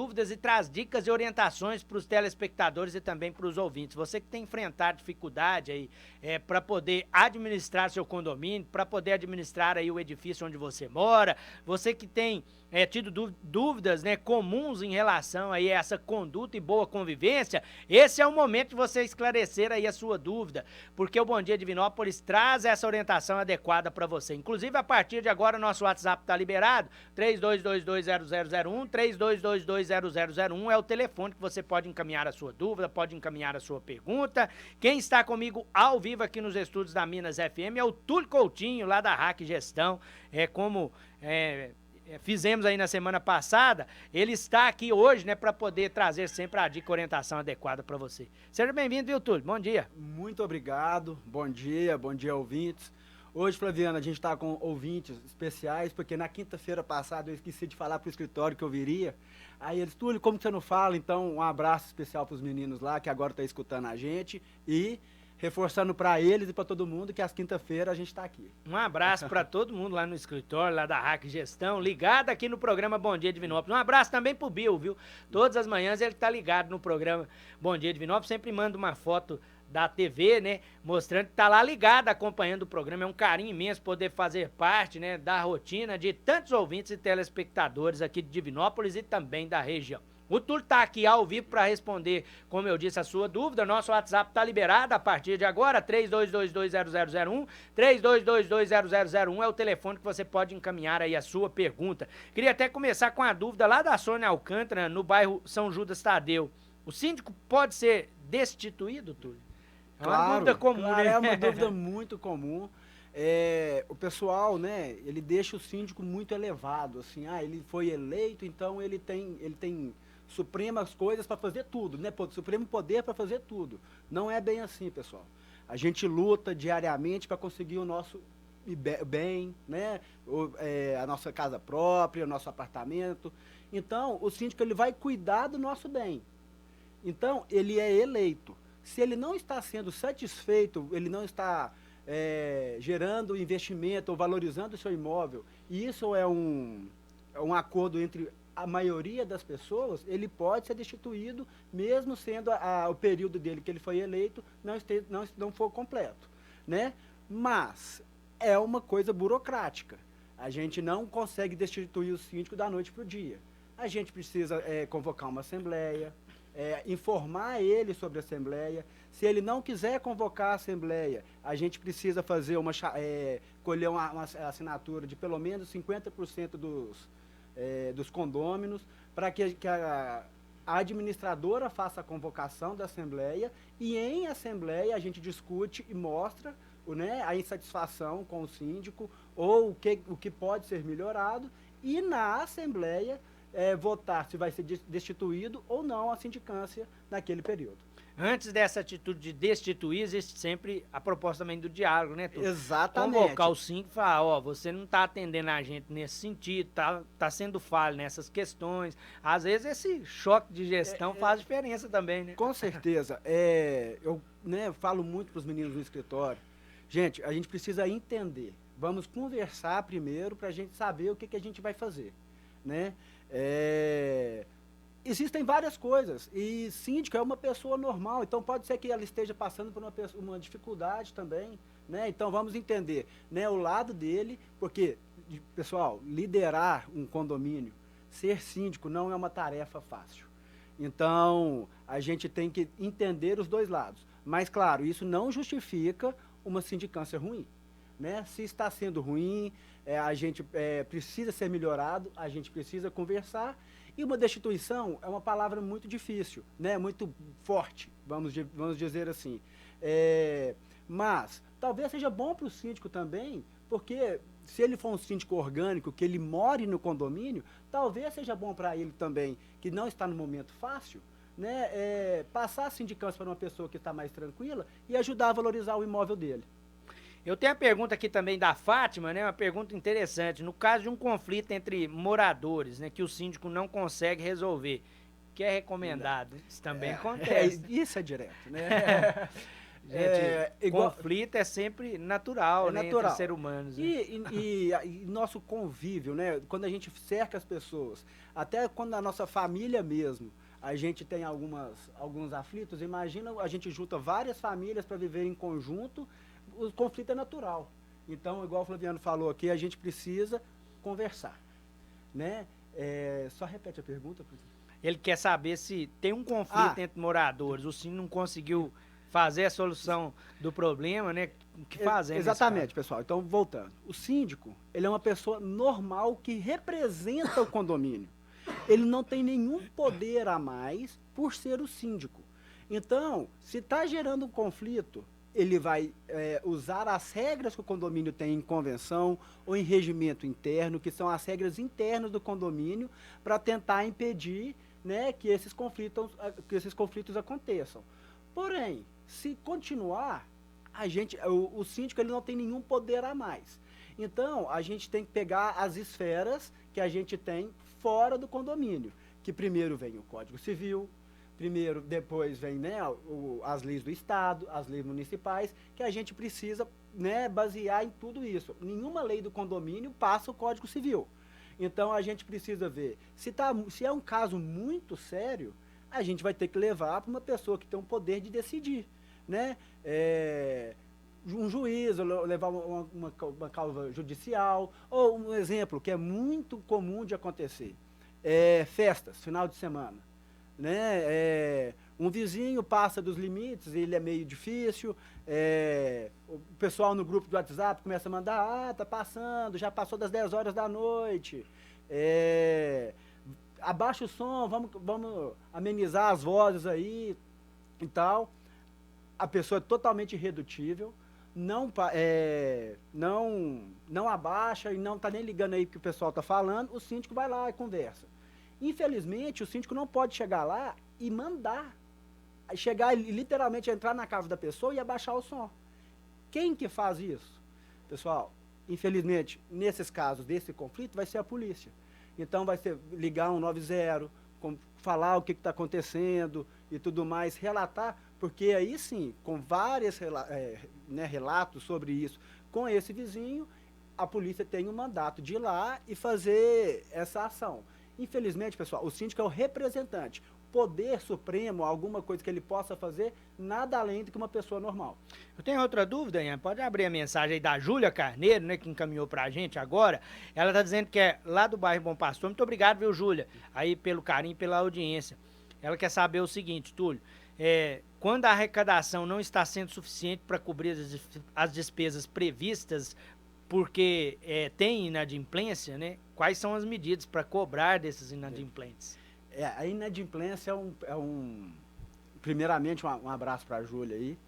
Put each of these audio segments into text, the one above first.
dúvidas e traz dicas e orientações para os telespectadores e também para os ouvintes. Você que tem enfrentado dificuldade aí para poder administrar seu condomínio, para poder administrar aí o edifício onde você mora, você que tem tido dúvidas, né, comuns em relação aí a essa conduta e boa convivência, esse é o momento de você esclarecer aí a sua dúvida, porque o Bom Dia Divinópolis traz essa orientação adequada para você. Inclusive, a partir de agora, nosso WhatsApp está liberado, 32220001, 32220001 é o telefone que você pode encaminhar a sua dúvida, pode encaminhar a sua pergunta. Quem está comigo ao vivo aqui nos estúdios da Minas FM é o Túlio Coutinho, lá da RAC Gestão, fizemos aí na semana passada, ele está aqui hoje, né, para poder trazer sempre a dica e orientação adequada para você. Seja bem-vindo, viu, Túlio? Bom dia. Muito obrigado, bom dia, ouvintes. Hoje, Flaviana, a gente está com ouvintes especiais, porque na quinta-feira passada eu esqueci de falar para o escritório que eu viria. Aí eles, Túlio, como que você não fala? Então, um abraço especial para os meninos lá, que agora estão escutando a gente, e reforçando para eles e para todo mundo que às quinta-feira a gente está aqui. Um abraço para todo mundo lá no escritório, lá da RAC Gestão, ligado aqui no programa Bom Dia Divinópolis. Um abraço também pro Bill, viu? Todas as manhãs ele tá ligado no programa Bom Dia Divinópolis, sempre manda uma foto da TV, né, mostrando que tá lá ligado, acompanhando o programa. É um carinho imenso poder fazer parte, né, da rotina de tantos ouvintes e telespectadores aqui de Divinópolis e também da região. O Túlio está aqui ao vivo para responder, como eu disse, a sua dúvida. Nosso WhatsApp está liberado a partir de agora, 32220001, 32220001 é o telefone que você pode encaminhar aí a sua pergunta. Queria até começar com a dúvida lá da Sônia Alcântara, no bairro São Judas Tadeu. O síndico pode ser destituído, Túlio? É uma dúvida comum, né? É uma dúvida muito comum. O pessoal, né, ele deixa o síndico muito elevado, assim, ele foi eleito, então ele tem supremas coisas para fazer tudo, né? Supremo poder para fazer tudo. Não é bem assim, pessoal. A gente luta diariamente para conseguir o nosso bem, né? A nossa casa própria, o nosso apartamento. Então, o síndico ele vai cuidar do nosso bem. Então, ele é eleito. Se ele não está sendo satisfeito, ele não está gerando investimento ou valorizando o seu imóvel, e isso é um acordo entre a maioria das pessoas, ele pode ser destituído, mesmo sendo o período dele que ele foi eleito não for completo, né? Mas é uma coisa burocrática. A gente não consegue destituir o síndico da noite para o dia. A gente precisa convocar uma assembleia, informar ele sobre a assembleia. Se ele não quiser convocar a assembleia, a gente precisa fazer colher uma assinatura de pelo menos 50% dos condôminos, para que a administradora faça a convocação da assembleia, e em assembleia a gente discute e mostra, né, a insatisfação com o síndico, ou o que pode ser melhorado, e na assembleia votar se vai ser destituído ou não a sindicância naquele período. Antes dessa atitude de destituir, existe sempre a proposta também do diálogo, né, Túlio? Exatamente. Convocar o síndico e falar, você não está atendendo a gente nesse sentido, tá sendo falho nessas questões. Às vezes esse choque de gestão faz diferença também, né? Com certeza. Eu falo muito para os meninos no escritório. Gente, a gente precisa entender. Vamos conversar primeiro para a gente saber o que a gente vai fazer, né? Existem várias coisas, e síndico é uma pessoa normal, então pode ser que ela esteja passando por uma dificuldade também, né? Então vamos entender, né, o lado dele, porque, pessoal, liderar um condomínio, ser síndico não é uma tarefa fácil. Então a gente tem que entender os dois lados, mas claro, isso não justifica uma sindicância ruim, né? Se está sendo ruim, a gente precisa ser melhorado, a gente precisa conversar. E uma destituição é uma palavra muito difícil, né? Muito forte, vamos dizer assim. Mas talvez seja bom para o síndico também, porque se ele for um síndico orgânico, que ele more no condomínio, talvez seja bom para ele também, que não está no momento fácil, né? Passar a sindicância para uma pessoa que está mais tranquila e ajudar a valorizar o imóvel dele. Eu tenho a pergunta aqui também da Fátima, né? Uma pergunta interessante. No caso de um conflito entre moradores, né, que o síndico não consegue resolver, que é recomendado? Isso também acontece. Isso é direto, né? Gente, conflito é sempre natural, né, natural. entre seres humanos. Né? E nosso convívio, né? Quando a gente cerca as pessoas, até quando a nossa família mesmo, a gente tem alguns aflitos, imagina a gente junta várias famílias para viver em conjunto, o conflito é natural. Então, igual o Flaviano falou aqui, a gente precisa conversar, né? Só repete a pergunta, por favor. Ele quer saber se tem um conflito entre moradores, o síndico não conseguiu fazer a solução do problema, né? O que fazer? Exatamente, pessoal. Então, voltando. O síndico, ele é uma pessoa normal que representa o condomínio. Ele não tem nenhum poder a mais por ser o síndico. Então, se está gerando um conflito, ele vai usar as regras que o condomínio tem em convenção ou em regimento interno, que são as regras internas do condomínio, para tentar impedir, né, que esses conflitos aconteçam. Porém, se continuar, o síndico ele não tem nenhum poder a mais. Então, a gente tem que pegar as esferas que a gente tem fora do condomínio, que primeiro vem o Código Civil, depois vem, né, as leis do Estado, as leis municipais, que a gente precisa, né, basear em tudo isso. Nenhuma lei do condomínio passa o Código Civil. Então, a gente precisa ver, se é um caso muito sério, a gente vai ter que levar para uma pessoa que tem um poder de decidir, né? Um juiz, levar uma causa judicial, ou um exemplo que é muito comum de acontecer, festas, final de semana, né? Um vizinho passa dos limites, ele é meio difícil, o pessoal no grupo do WhatsApp começa a mandar, tá passando, já passou das 10 horas da noite, abaixa o som, vamos amenizar as vozes aí e tal. A pessoa é totalmente irredutível, não abaixa e não está nem ligando aí que o pessoal está falando, o síndico vai lá e conversa. Infelizmente, o síndico não pode chegar lá e mandar, chegar e literalmente entrar na casa da pessoa e abaixar o som. Quem que faz isso? Pessoal, infelizmente, nesses casos desse conflito, vai ser a polícia. Então, vai ser ligar 190, falar o que está acontecendo e tudo mais, relatar, porque aí sim, com vários relatos sobre isso, com esse vizinho, a polícia tem um mandato de ir lá e fazer essa ação. Infelizmente, pessoal, o síndico é o representante. Poder supremo, alguma coisa que ele possa fazer, nada além do que uma pessoa normal. Eu tenho outra dúvida, Ian. Pode abrir a mensagem aí da Júlia Carneiro, né, que encaminhou pra gente agora. Ela tá dizendo que é lá do bairro Bom Pastor. Muito obrigado, viu, Júlia? Aí pelo carinho e pela audiência. Ela quer saber o seguinte, Túlio. Quando a arrecadação não está sendo suficiente para cobrir as despesas previstas, porque tem inadimplência, né? Quais são as medidas para cobrar desses inadimplentes? A inadimplência primeiramente, um abraço para a Júlia aí.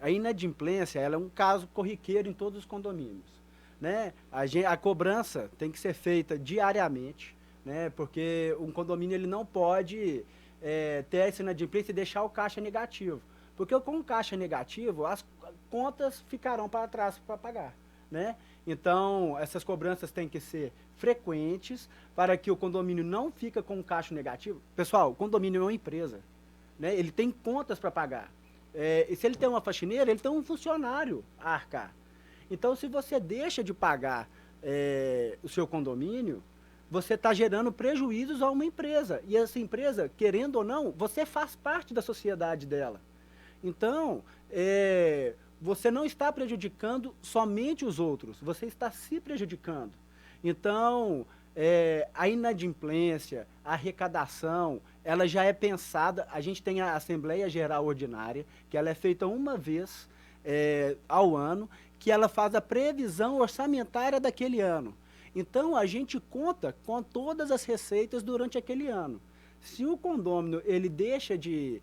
A inadimplência, ela é um caso corriqueiro em todos os condomínios, né? A cobrança tem que ser feita diariamente, né? Porque um condomínio ele não pode ter essa inadimplência e deixar o caixa negativo. Porque com o caixa negativo, as contas ficarão para trás para pagar, né? Então, essas cobranças têm que ser frequentes para que o condomínio não fique com o caixa negativo. Pessoal, o condomínio é uma empresa, né? Ele tem contas para pagar. E se ele tem uma faxineira, ele tem um funcionário a arcar. Então, se você deixa de pagar o seu condomínio, você está gerando prejuízos a uma empresa. E essa empresa, querendo ou não, você faz parte da sociedade dela. Então, você não está prejudicando somente os outros, você está se prejudicando. Então, a inadimplência, a arrecadação, ela já é pensada, a gente tem a Assembleia Geral Ordinária, que ela é feita uma vez ao ano, que ela faz a previsão orçamentária daquele ano. Então, a gente conta com todas as receitas durante aquele ano. Se o condômino ele deixa de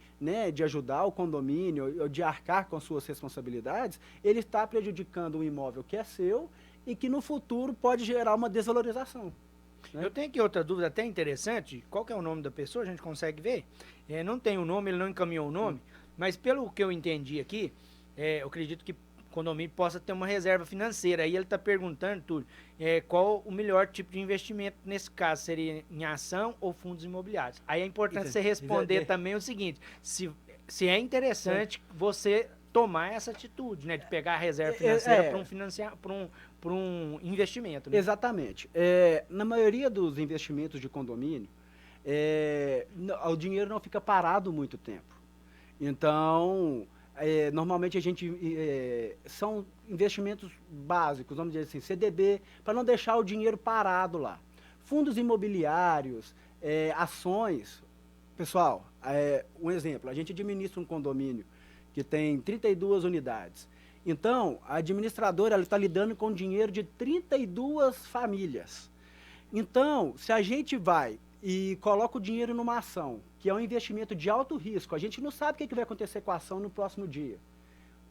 ajudar o condomínio ou de arcar com suas responsabilidades, ele está prejudicando um imóvel que é seu e que no futuro pode gerar uma desvalorização. Né? Eu tenho aqui outra dúvida até interessante. Qual que é o nome da pessoa? A gente consegue ver? Não tem o nome, ele não encaminhou o nome, mas pelo que eu entendi aqui, eu acredito que o condomínio possa ter uma reserva financeira. Aí ele está perguntando, Túlio, qual o melhor tipo de investimento nesse caso? Seria em ação ou fundos imobiliários? Aí é importante você responder também o seguinte, se se é interessante você tomar essa atitude, né? De pegar a reserva financeira para um investimento. Né? Exatamente. Na maioria dos investimentos de condomínio, o dinheiro não fica parado muito tempo. Então, normalmente a gente são investimentos básicos, vamos dizer assim, CDB, para não deixar o dinheiro parado lá. Fundos imobiliários, ações. Pessoal, um exemplo, a gente administra um condomínio que tem 32 unidades. Então, a administradora está lidando com dinheiro de 32 famílias. Então, se a gente vai e coloca o dinheiro numa ação, que é um investimento de alto risco, a gente não sabe o que vai acontecer com a ação no próximo dia.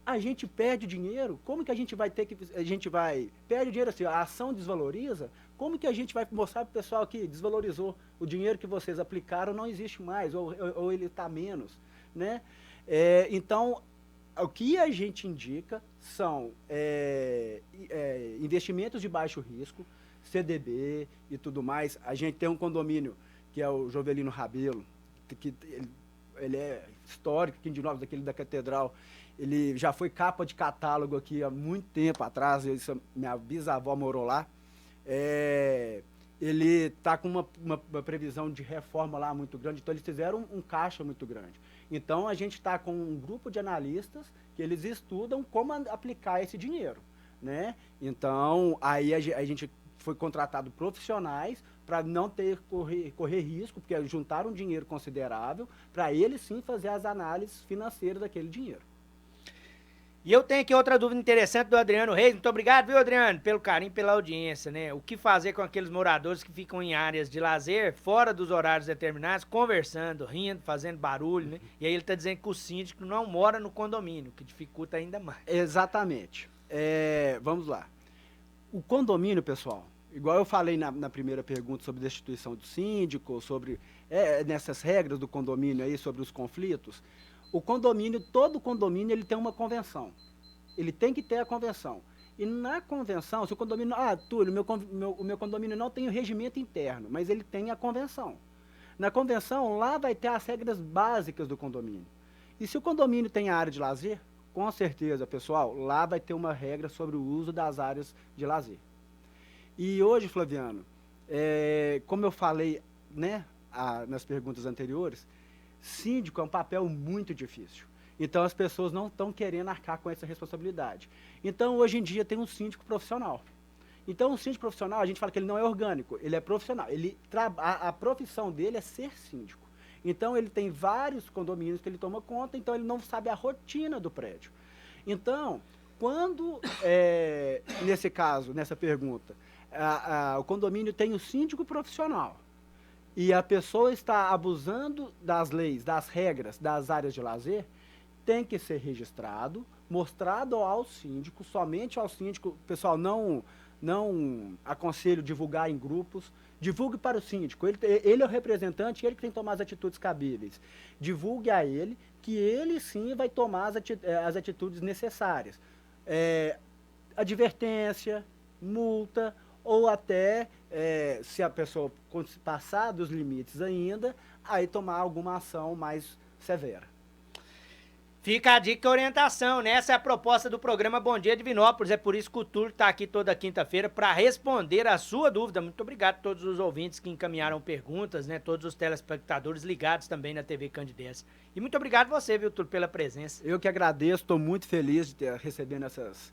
A gente perde dinheiro, como que a gente vai perde dinheiro assim, a ação desvaloriza, como que a gente vai mostrar para o pessoal que desvalorizou, o dinheiro que vocês aplicaram não existe mais, ou ele está menos, né? Então, o que a gente indica são investimentos de baixo risco, CDB e tudo mais. A gente tem um condomínio, que é o Jovelino Rabelo, que ele é histórico, aqui de nós, daquele da Catedral. Ele já foi capa de catálogo aqui há muito tempo atrás, minha bisavó morou lá. Ele está com uma previsão de reforma lá muito grande, então eles fizeram um caixa muito grande. Então a gente está com um grupo de analistas que eles estudam como aplicar esse dinheiro, né? Então aí a gente foi contratado profissionais para não correr risco, porque juntaram um dinheiro considerável para eles sim fazer as análises financeiras daquele dinheiro. E eu tenho aqui outra dúvida interessante do Adriano Reis. Muito obrigado, viu, Adriano, pelo carinho, pela audiência, né? O que fazer com aqueles moradores que ficam em áreas de lazer, fora dos horários determinados, conversando, rindo, fazendo barulho, né? E aí ele está dizendo que o síndico não mora no condomínio, que dificulta ainda mais. Exatamente. Vamos lá. O condomínio, pessoal, igual eu falei na primeira pergunta sobre destituição do síndico, sobre nessas regras do condomínio aí, sobre os conflitos, o condomínio, todo condomínio, ele tem uma convenção. Ele tem que ter a convenção. E na convenção, se o condomínio... Túlio, o meu condomínio não tem o regimento interno, mas ele tem a convenção. Na convenção, lá vai ter as regras básicas do condomínio. E se o condomínio tem a área de lazer, com certeza, pessoal, lá vai ter uma regra sobre o uso das áreas de lazer. E hoje, Flaviano, como eu falei, né, nas perguntas anteriores, síndico é um papel muito difícil. Então, as pessoas não estão querendo arcar com essa responsabilidade. Então, hoje em dia, tem um síndico profissional. Então, o síndico profissional, a gente fala que ele não é orgânico, ele é profissional. A profissão dele é ser síndico. Então, ele tem vários condomínios que ele toma conta, então ele não sabe a rotina do prédio. Então, quando, nesse caso, nessa pergunta, o condomínio tem o síndico profissional, e a pessoa está abusando das leis, das regras, das áreas de lazer, tem que ser registrado, mostrado ao síndico, somente ao síndico. Pessoal, não aconselho divulgar em grupos, divulgue para o síndico. Ele é o representante, ele que tem que tomar as atitudes cabíveis. Divulgue a ele, que ele sim vai tomar as atitudes necessárias. Advertência, multa, ou até, se a pessoa passar dos limites ainda, aí tomar alguma ação mais severa. Fica a dica e orientação, né? Essa é a proposta do programa Bom Dia Divinópolis. É por isso que o Túlio está aqui toda quinta-feira para responder a sua dúvida. Muito obrigado a todos os ouvintes que encaminharam perguntas, né? Todos os telespectadores ligados também na TV Candidez. E muito obrigado você, viu, Túlio, pela presença. Eu que agradeço, estou muito feliz de ter recebendo essas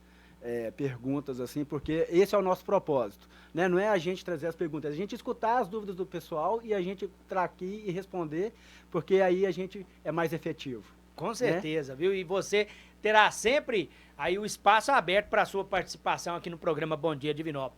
perguntas, assim, porque esse é o nosso propósito, né? Não é a gente trazer as perguntas, é a gente escutar as dúvidas do pessoal e a gente entrar aqui e responder, porque aí a gente é mais efetivo. Com certeza, né? Viu? E você terá sempre aí o espaço aberto para a sua participação aqui no programa Bom Dia Divinópolis.